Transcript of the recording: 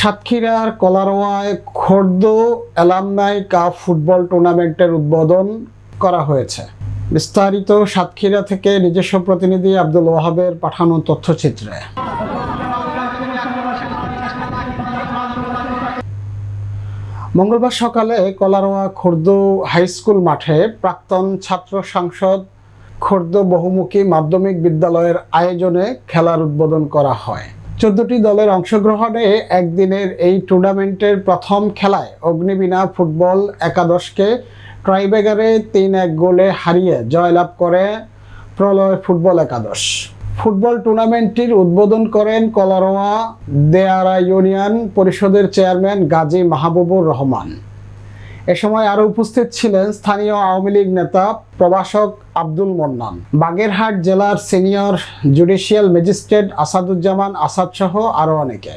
সাতক্ষীরার কলারোয়ায় খোর্দ alumni cup football টুর্নামেন্টের উদ্বোধন করা হয়েছে। বিস্তারিত সাতক্ষীরা থেকে নিজস্ব প্রতিনিধি আব্দুল ওয়াহাবের পাঠানো তথ্যচিত্রে। মঙ্গলবার সকালে কলারোয়া খোর্দ হাইস্কুল মাঠে প্রাক্তন ছাত্র সংসদ খোর্দ বহুমুখী মাধ্যমিক বিদ্যালয়ের আয়োজনে খেলার উদ্বোধন করা হয়। 14টি দলের অংশগ্রহণে একদিনের এই টুর্নামেন্টের প্রথম খেলায় অগ্নিবীণা ফুটবল একাদশকে ট্রাইব্রেকারে 3-1 গোলে হারিয়ে জয়লাভ করে প্রলয় ফুটবল একাদশ। ফুটবল টুর্নামেন্টটির উদ্বোধন করেন কলারোয়া দেয়ারা ইউনিয়ন পরিষদের চেয়ারম্যান গাজী মাহবুবুর রহমান। এ সময় আরও উপস্থিত ছিলেন স্থানীয় আওয়ামী লীগ নেতা প্রভাষক আব্দুল মন্নান, বাগেরহাট জেলার senior judicial magistrate Asaduzzaman Asad সহ আরও অনেকে।